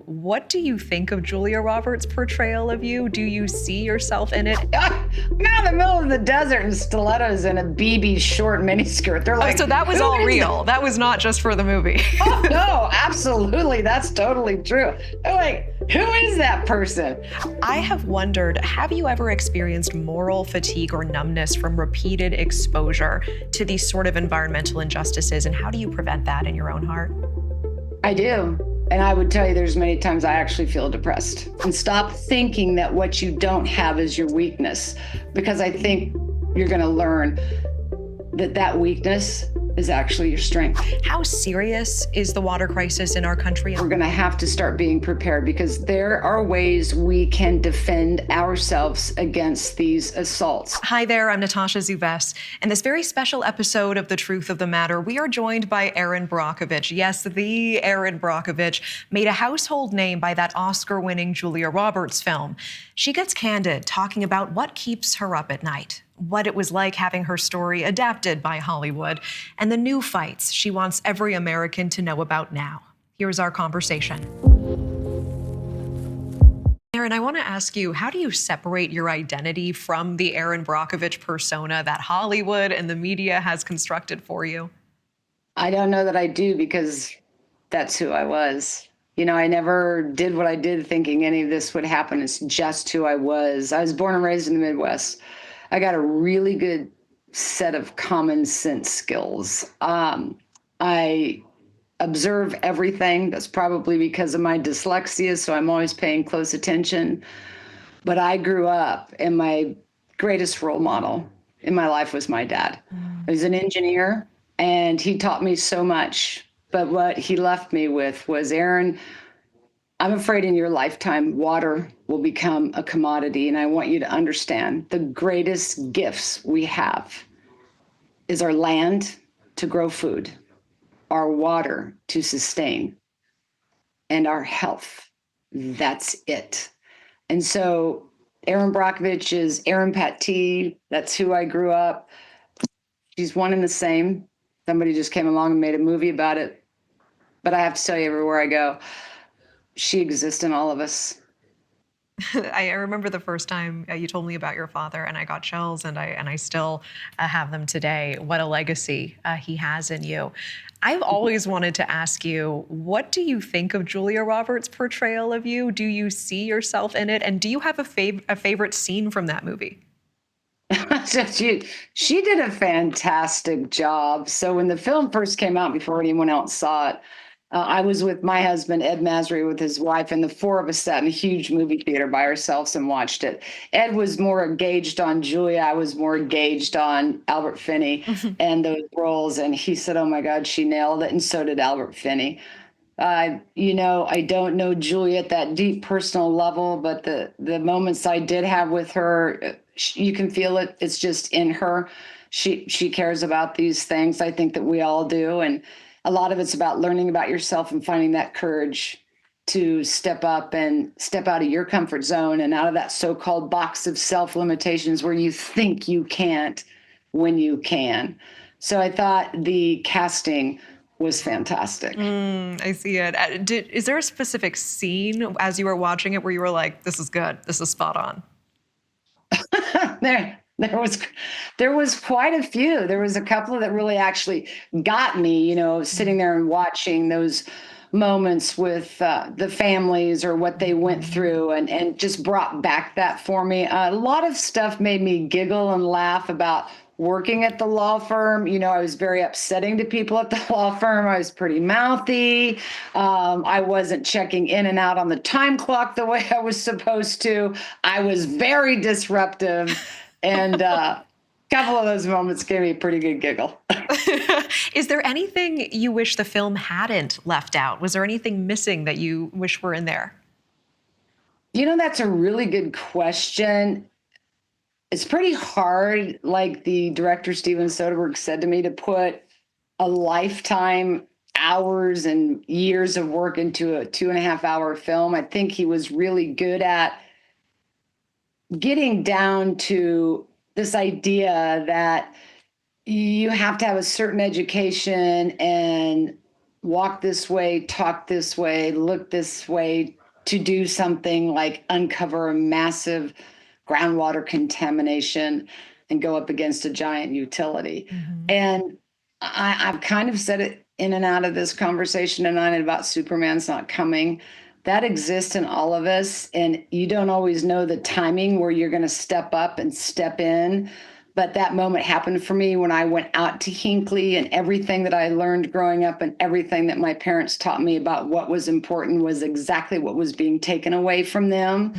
What do you think of Julia Roberts' portrayal of you? Do you see yourself in it? I'm out in the middle of the desert in stilettos and a BB short miniskirt. They're like, so that was "Who all is real. That was not just for the movie. Oh, no, absolutely. That's totally true. They're like, who is that person? I have wondered, have you ever experienced moral fatigue or numbness from repeated exposure to these sort of environmental injustices, and how do you prevent that in your own heart? I do. And I would tell you there's many times I actually feel depressed. And stop thinking that what you don't have is your weakness, because I think you're going to learn that that weakness is actually your strength. How serious is the water crisis in our country? We're going to have to start being prepared, because there are ways we can defend ourselves against these assaults. Hi there, I'm Natasha Zouves. In this very special episode of The Truth of the Matter, we are joined by Erin Brockovich. Yes, the Erin Brockovich, made a household name by that Oscar-winning Julia Roberts film. She gets candid, talking about what keeps her up at night, what it was like having her story adapted by Hollywood, and the new fights she wants every American to know about now. Here's our conversation. Erin, I want to ask you, how do you separate your identity from the Erin Brockovich persona that Hollywood and the media has constructed for you? I don't know that I do, because that's who I was. You know, I never did what I did thinking any of this would happen. It's just who I was. I was born and raised in the Midwest. I got a really good set of common sense skills. I observe everything. That's probably because of my dyslexia, so I'm always paying close attention. But I grew up, and my greatest role model in my life was my dad. He was an engineer, and he taught me so much. But what he left me with was, Erin, I'm afraid in your lifetime, water will become a commodity. And I want you to understand the greatest gifts we have is our land to grow food, our water to sustain, and our health. That's it. And so Erin Brockovich is Erin Pattee. That's who I grew up. She's one and the same. Somebody just came along and made a movie about it. But I have to tell you, everywhere I go, she exists in all of us. I remember the first time you told me about your father, and I got chills, and I still have them today. What a legacy he has in you. I've always wanted to ask you, what do you think of Julia Roberts' portrayal of you? Do you see yourself in it? And do you have a favorite scene from that movie? She did a fantastic job. So when the film first came out, before anyone else saw it, I was with my husband, Ed Masry, with his wife, and the four of us sat in a huge movie theater by ourselves and watched it. Ed was more engaged on Julia. I was more engaged on Albert Finney and those roles. And he said, oh my God, she nailed it. And so did Albert Finney. You know, I don't know Julia at that deep personal level, but the moments I did have with her, you can feel it. It's just in her. She cares about these things. I think that we all do. And a lot of it's about learning about yourself and finding that courage to step up and step out of your comfort zone and out of that so-called box of self-limitations where you think you can't when you can. So I thought the casting was fantastic. I see it. Is there a specific scene as you were watching it where you were like, this is good, this is spot on? There was quite a few. There was a couple that really actually got me, you know, sitting there and watching those moments with the families or what they went through, and just brought back that for me. A lot of stuff made me giggle and laugh about working at the law firm. You know, I was very upsetting to people at the law firm. I was pretty mouthy. I wasn't checking in and out on the time clock the way I was supposed to. I was very disruptive. And a couple of those moments gave me a pretty good giggle. Is there anything you wish the film hadn't left out? Was there anything missing that you wish were in there? You know, that's a really good question. It's pretty hard, like the director Steven Soderbergh said to me, to put a lifetime, hours and years of work into a 2.5-hour film. I think he was really good at getting down to this idea that you have to have a certain education and walk this way, talk this way, look this way to do something like uncover a massive groundwater contamination and go up against a giant utility. Mm-hmm. And I've kind of said it in and out of this conversation tonight about Superman's not coming. That exists in all of us. And you don't always know the timing where you're going to step up and step in. But that moment happened for me when I went out to Hinckley, and everything that I learned growing up and everything that my parents taught me about what was important was exactly what was being taken away from them.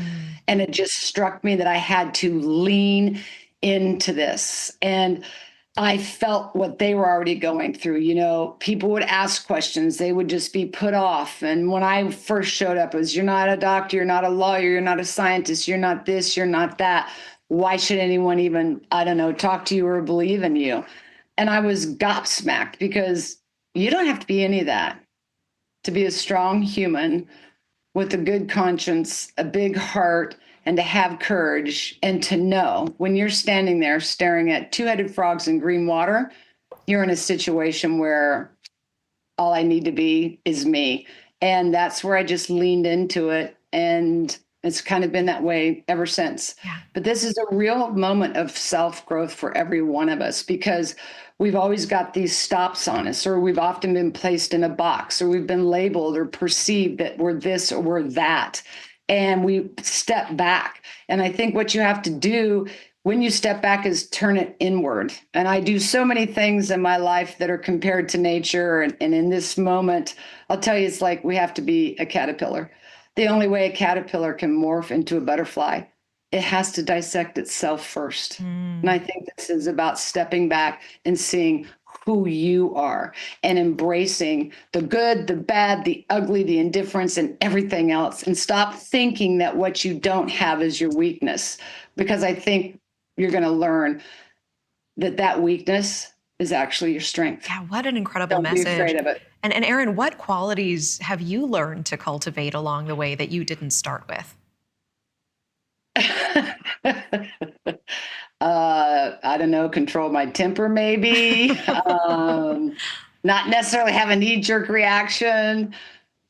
And it just struck me that I had to lean into this. And I felt what they were already going through. You know, people would ask questions, they would just be put off. And when I first showed up, it was, you're not a doctor, you're not a lawyer, you're not a scientist, you're not this, you're not that. Why should anyone even, I don't know, talk to you or believe in you? And I was gobsmacked, because you don't have to be any of that to be a strong human with a good conscience, a big heart, and to have courage, and to know when you're standing there staring at two-headed frogs in green water, you're in a situation where all I need to be is me. And that's where I just leaned into it. And it's kind of been that way ever since. Yeah. But this is a real moment of self-growth for every one of us, because we've always got these stops on us, or we've often been placed in a box, or we've been labeled or perceived that we're this or we're that. And we step back. And I think what you have to do when you step back is turn it inward. And I do so many things in my life that are compared to nature. And in this moment, I'll tell you, it's like we have to be a caterpillar. The only way a caterpillar can morph into a butterfly, it has to dissect itself first. And I think this is about stepping back and seeing who you are and embracing the good, the bad, the ugly, the indifference, and everything else. And stop thinking that what you don't have is your weakness, because I think you're going to learn that that weakness is actually your strength. Yeah, what an incredible Don't message. be afraid of it. And Erin, what qualities have you learned to cultivate along the way that you didn't start with? I don't know, control my temper, maybe. Not necessarily have a knee-jerk reaction.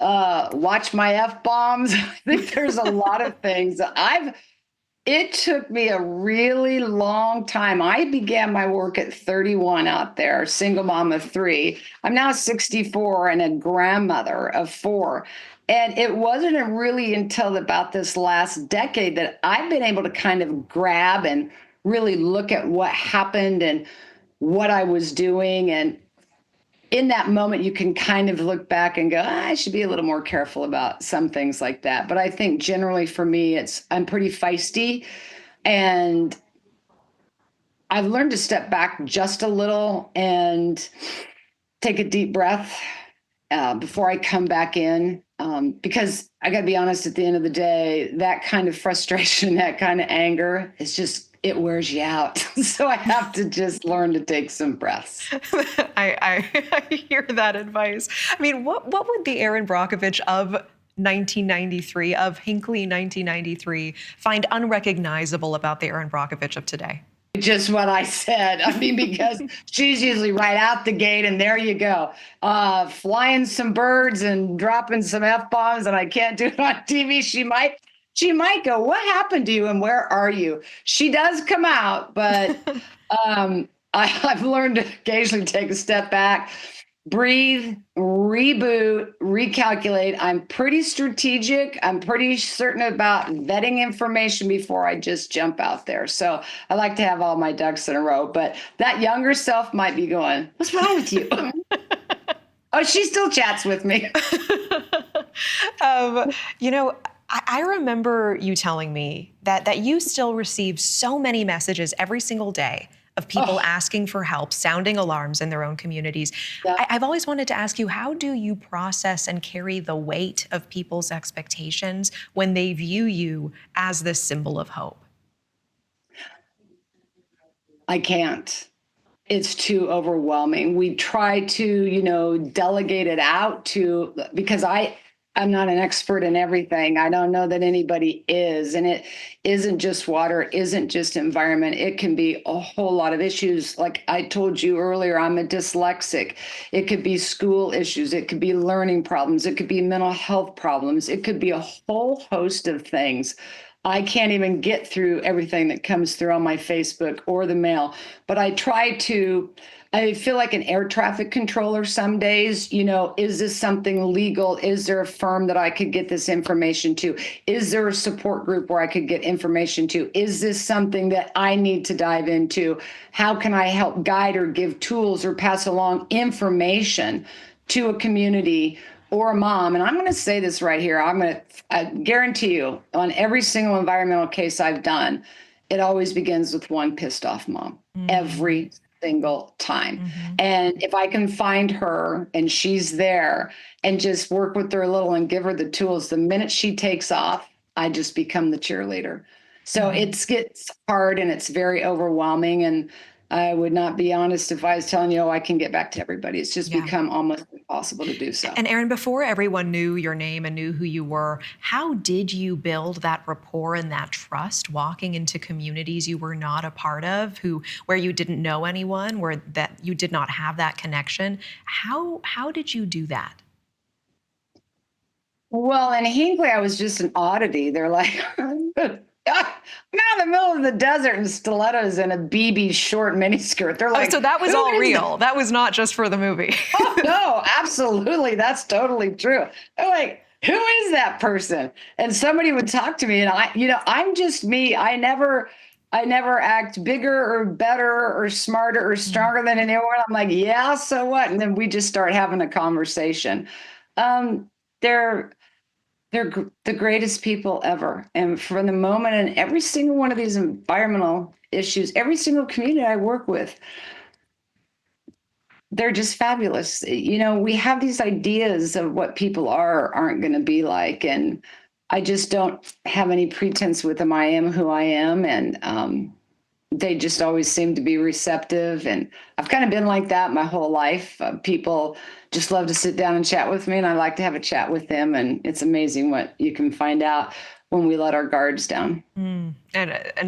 Watch my F-bombs. I think there's a lot of things. It took me a really long time. I began my work at 31 out there, single mom of 3. I'm now 64 and a grandmother of 4. And it wasn't really until about this last decade that I've been able to kind of grab and really look at what happened and what I was doing. And in that moment, you can kind of look back and go, I should be a little more careful about some things like that. But I think generally for me, I'm pretty feisty, and I've learned to step back just a little and take a deep breath before I come back in. Because I got to be honest, at the end of the day, that kind of frustration, that kind of anger, it wears you out. So I have to just learn to take some breaths. I hear that advice. I mean, what would the Erin Brockovich of 1993, of Hinckley 1993, find unrecognizable about the Erin Brockovich of today? Just what I said. I mean, because she's usually right out the gate, and there you go, flying some birds and dropping some F-bombs, and I can't do it on TV. She might go, what happened to you and where are you? She does come out, but I've learned to occasionally take a step back, breathe, reboot, recalculate. I'm pretty strategic. I'm pretty certain about vetting information before I just jump out there. So I like to have all my ducks in a row, but that younger self might be going, what's wrong with you? Oh, she still chats with me. I remember you telling me that you still receive so many messages every single day of people asking for help, sounding alarms in their own communities. Yeah. I've always wanted to ask you, how do you process and carry the weight of people's expectations when they view you as this symbol of hope? I can't. It's too overwhelming. We try to, delegate it out because I I'm not an expert in everything. I don't know that anybody is. And it isn't just water, it isn't just environment. It can be a whole lot of issues. Like I told you earlier, I'm a dyslexic. It could be school issues. It could be learning problems. It could be mental health problems. It could be a whole host of things. I can't even get through everything that comes through on my Facebook or the mail, but I feel like an air traffic controller some days. Is this something legal? Is there a firm that I could get this information to? Is there a support group where I could get information to? Is this something that I need to dive into? How can I help guide or give tools or pass along information to a community or a mom? And I'm going to say this right here. I guarantee you, on every single environmental case I've done, it always begins with one pissed off mom. Every single time. And if I can find her and she's there and just work with her a little and give her the tools, the minute she takes off, I just become the cheerleader. So it gets hard and it's very overwhelming. And I would not be honest if I was telling you, I can get back to everybody. It's just become almost impossible to do so. And Erin, before everyone knew your name and knew who you were, how did you build that rapport and that trust walking into communities you were not a part of, where you didn't know anyone, where that you did not have that connection? How did you do that? Well, in Hinckley, I was just an oddity. They're like, I'm out in the middle of the desert in stilettos and a BB short miniskirt. They're like, so that was all real. That? That was not just for the movie. Oh, no, absolutely. That's totally true. They're like, who is that person? And somebody would talk to me and I'm just me. I never act bigger or better or smarter or stronger than anyone. I'm like, yeah, so what? And then we just start having a conversation. They're the greatest people ever. And from the moment, and every single one of these environmental issues, every single community I work with, they're just fabulous. We have these ideas of what people aren't going to be like. And I just don't have any pretense with them. I am who I am. And they just always seem to be receptive. And I've kind of been like that my whole life. People just love to sit down and chat with me, and I like to have a chat with them. And it's amazing what you can find out when we let our guards down. And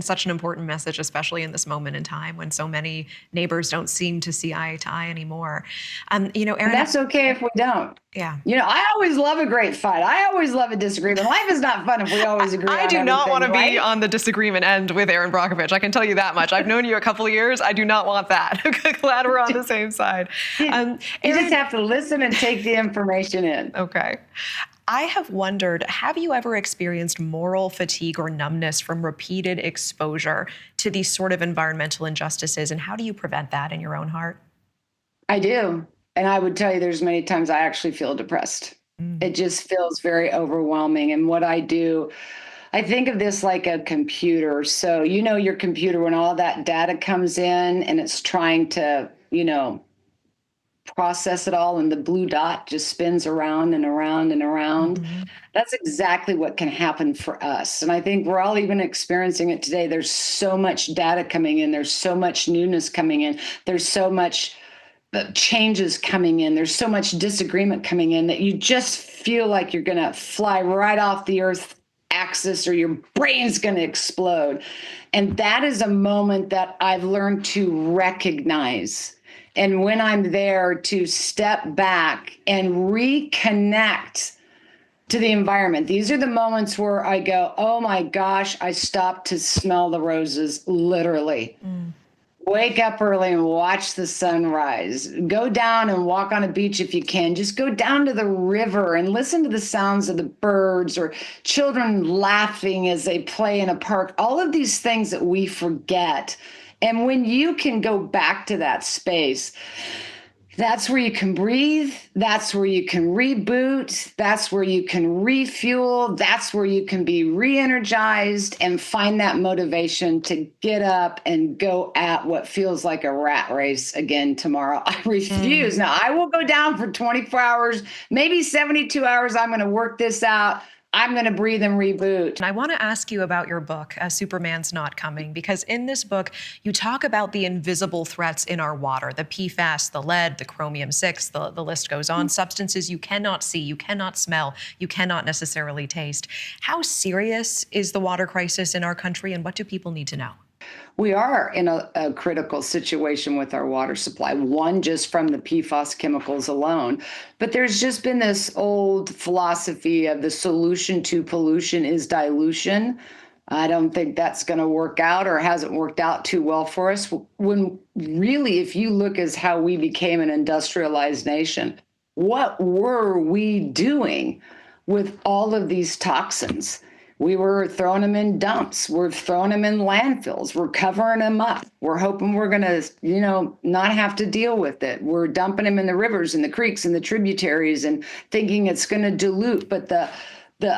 such an important message, especially in this moment in time when so many neighbors don't seem to see eye to eye anymore. Erin, and that's okay if we don't. Yeah. I always love a great fight. I always love a disagreement. Life is not fun if we always agree. I do not want to be on the disagreement end with Erin Brockovich. I can tell you that much. I've known you a couple of years. I do not want that. Glad we're on the same side. You just have to listen and take the information in. Okay. I have wondered, have you ever experienced moral fatigue or numbness from repeated exposure to these sort of environmental injustices? And how do you prevent that in your own heart? I do. And I would tell you there's many times I actually feel depressed. It just feels very overwhelming. And what I do, I think of this like a computer. So, your computer, when all that data comes in and it's trying to, process it all, and the blue dot just spins around and around and around. That's exactly what can happen for us. And I think we're all even experiencing it today. There's so much data coming in. There's so much newness coming in. There's so much changes coming in. There's so much disagreement coming in that you just feel like you're going to fly right off the earth axis or your brain's going to explode. And that is a moment that I've learned to recognize. And when I'm there, to step back and reconnect to the environment. These are the moments where I go, oh my gosh, I stopped to smell the roses, literally. Wake up early and watch the sunrise. Go down and walk on a beach if you can. Just go down to the river and listen to the sounds of the birds or children laughing as they play in a park. All of these things that we forget. And when you can go back to that space, that's where you can breathe. That's where you can reboot. That's where you can refuel. That's where you can be re-energized and find that motivation to get up and go at what feels like a rat race again tomorrow. I refuse. Now, I will go down for 24 hours, maybe 72 hours. I'm going to work this out. I'm going to breathe and reboot. And I want to ask you about your book, Superman's Not Coming, because in this book, you talk about the invisible threats in our water, the PFAS, the lead, the chromium-6, the list goes on, substances you cannot see, you cannot smell, you cannot necessarily taste. How serious is the water crisis in our country, and what do people need to know? We are in a critical situation with our water supply, one just from the PFAS chemicals alone. But there's just been this old philosophy of the solution to pollution is dilution. I don't think that's going to work out or hasn't worked out too well for us. When really, if you look as how we became an industrialized nation, what were we doing with all of these toxins? We were throwing them in dumps. We're throwing them in landfills. We're covering them up. We're hoping we're going to, not have to deal with it. We're dumping them in the rivers and the creeks and the tributaries and thinking it's going to dilute. But the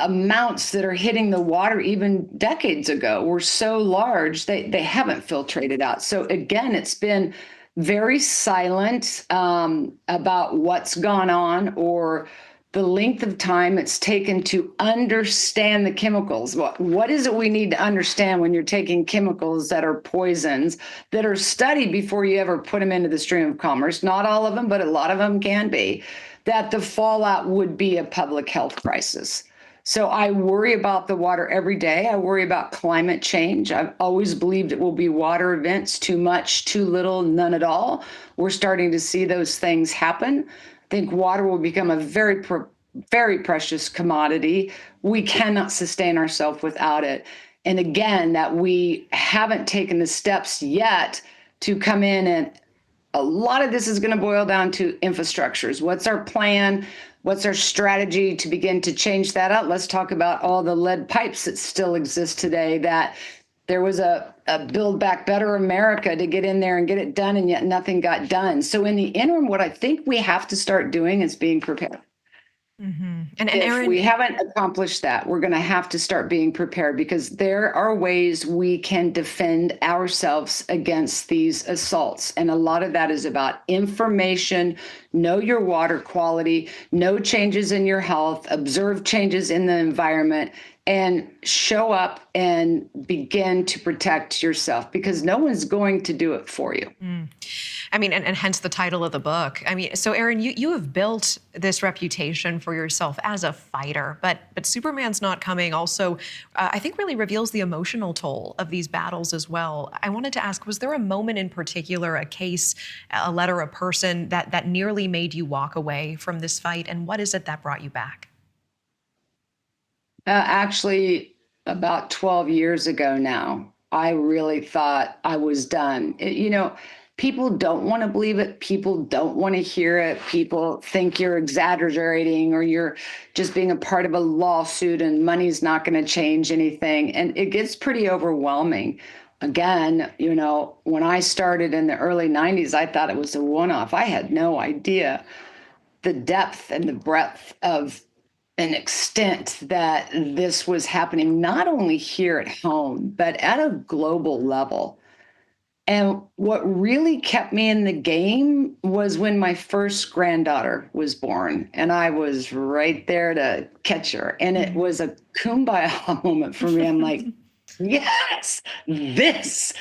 amounts that are hitting the water even decades ago were so large, they haven't filtrated out. So again, it's been very silent about what's gone on or the length of time it's taken to understand the chemicals. What is it we need to understand when you're taking chemicals that are poisons that are studied before you ever put them into the stream of commerce? Not all of them, but a lot of them can be. That the fallout would be a public health crisis. So I worry about the water every day. I worry about climate change. I've always believed it will be water events, too much, too little, none at all. We're starting to see those things happen. I think water will become a very precious commodity. We cannot sustain ourselves without it. And again, that we haven't taken the steps yet to come in, and a lot of this is going to boil down to infrastructures. What's our plan? What's our strategy to begin to change that out? Let's talk about all the lead pipes that still exist today, that there was a Build Back Better America to get in there and get it done, and yet nothing got done. So in the interim, what I think we have to start doing is being prepared. Mm-hmm. And If Erin, we haven't accomplished that, we're going to have to start being prepared, because there are ways we can defend ourselves against these assaults. And a lot of that is about information, know your water quality, know changes in your health, observe changes in the environment, and show up and begin to protect yourself, because no one's going to do it for you. I mean, and hence the title of the book. I mean, so Erin, you have built this reputation for yourself as a fighter, but Superman's Not Coming also, I think, really reveals the emotional toll of these battles as well. I wanted to ask, was there a moment in particular, a case, a letter, a person that nearly made you walk away from this fight? And what is it that brought you back? Actually, about 12 years ago now, I really thought I was done. People don't want to believe it. People don't want to hear it. People think you're exaggerating or you're just being a part of a lawsuit and money's not going to change anything. And it gets pretty overwhelming. Again, when I started in the early 90s, I thought it was a one-off. I had no idea the depth and the breadth of an extent that this was happening, not only here at home, but at a global level. And what really kept me in the game was when my first granddaughter was born, and I was right there to catch her. And it was a kumbaya moment for me. I'm like, yes, this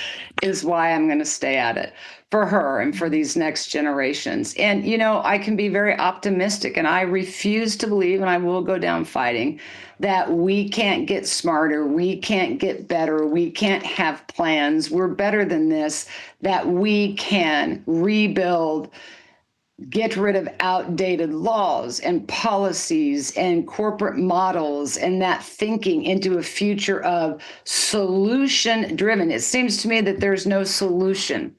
is why I'm going to stay at it for her and for these next generations. And, I can be very optimistic, and I refuse to believe, and I will go down fighting, that we can't get smarter, we can't get better, we can't have plans. We're better than this, that we can rebuild, get rid of outdated laws and policies and corporate models, and that thinking into a future of solution driven. It seems to me that there's no solution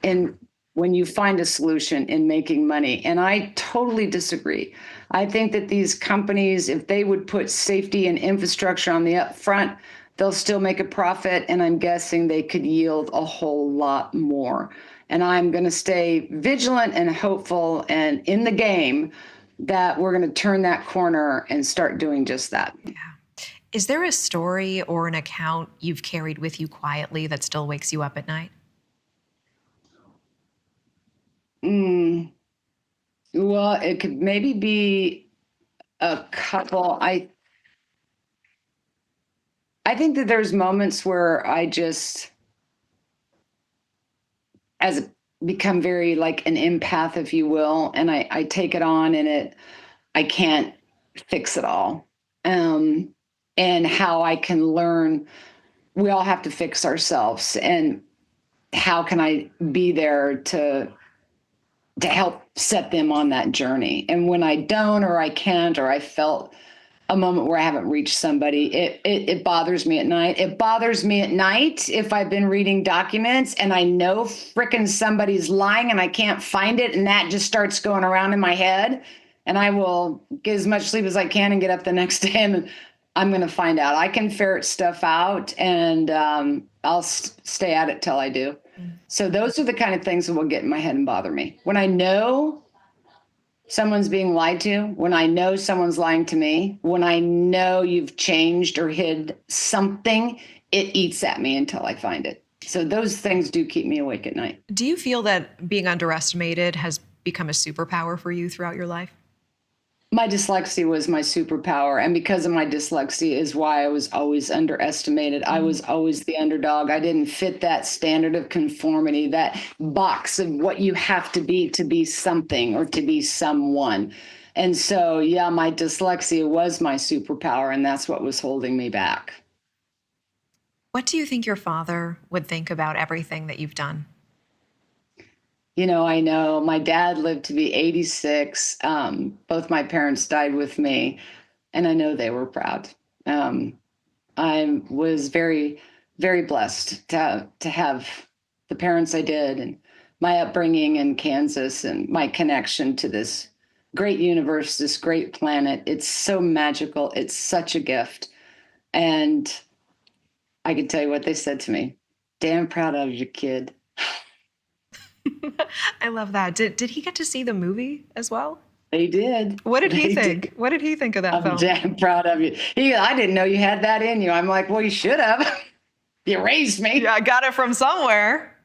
in when you find a solution in making money. And I totally disagree. I think that these companies, if they would put safety and infrastructure on the upfront, they'll still make a profit. And I'm guessing they could yield a whole lot more. And I'm going to stay vigilant and hopeful and in the game that we're going to turn that corner and start doing just that. Yeah. Is there a story or an account you've carried with you quietly that still wakes you up at night? Well, it could maybe be a couple. I think that there's moments where I just, as become very like an empath, if you will, and I take it on, and I can't fix it all. And how I can learn, we all have to fix ourselves, and how can I be there to help set them on that journey. And when I don't, or I can't, or I felt a moment where I haven't reached somebody, it bothers me at night. It bothers me at night if I've been reading documents and I know frickin' somebody's lying and I can't find it, and that just starts going around in my head. And I will get as much sleep as I can and get up the next day, and I'm going to find out. I can ferret stuff out, and I'll stay at it till I do. So those are the kind of things that will get in my head and bother me. When I know someone's being lied to, when I know someone's lying to me, when I know you've changed or hid something, it eats at me until I find it. So those things do keep me awake at night. Do you feel that being underestimated has become a superpower for you throughout your life? My dyslexia was my superpower. And because of my dyslexia is why I was always underestimated. I was always the underdog. I didn't fit that standard of conformity, that box of what you have to be something or to be someone. And so, yeah, my dyslexia was my superpower, and that's what was holding me back. What do you think your father would think about everything that you've done? You know, I know my dad lived to be 86. Both my parents died with me, and I know they were proud. I was very, very blessed to have the parents I did, and my upbringing in Kansas, and my connection to this great universe, this great planet. It's so magical. It's such a gift. And I can tell you what they said to me. Damn proud of you, kid. I love that. Did he get to see the movie as well? They did. What did he They think? did. What did he think of that I'm film? damn proud of you. I didn't know you had that in you. I'm like, well, you should have. You raised me. Yeah, I got it from somewhere,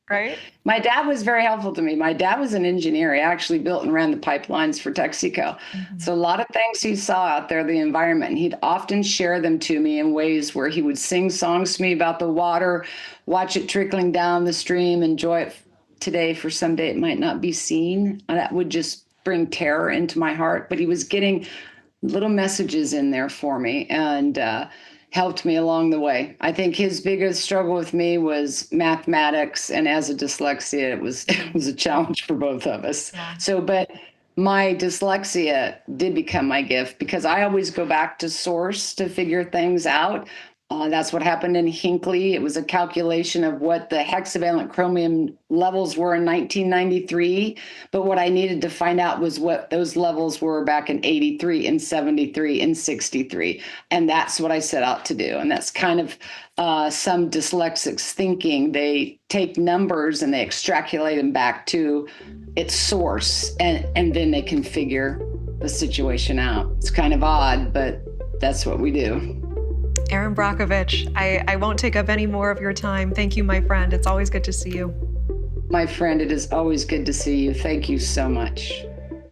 right? My dad was very helpful to me. My dad was an engineer. He actually built and ran the pipelines for Texaco. So a lot of things he saw out there, the environment, and he'd often share them to me in ways where he would sing songs to me about the water, watch it trickling down the stream, enjoy it today for someday it might not be seen. That would just bring terror into my heart. But he was getting little messages in there for me, and helped me along the way. I think his biggest struggle with me was mathematics, and as a dyslexia, it was a challenge for both of us. Yeah. So, but my dyslexia did become my gift, because I always go back to source to figure things out. That's what happened in Hinckley. It was a calculation of what the hexavalent chromium levels were in 1993. But what I needed to find out was what those levels were back in 83 and 73 and 63. And that's what I set out to do. And that's kind of some dyslexics thinking. They take numbers and they extrapolate them back to its source, and then they can figure the situation out. It's kind of odd, but that's what we do. Erin Brockovich, I won't take up any more of your time. Thank you, my friend. It's always good to see you. My friend, it is always good to see you. Thank you so much.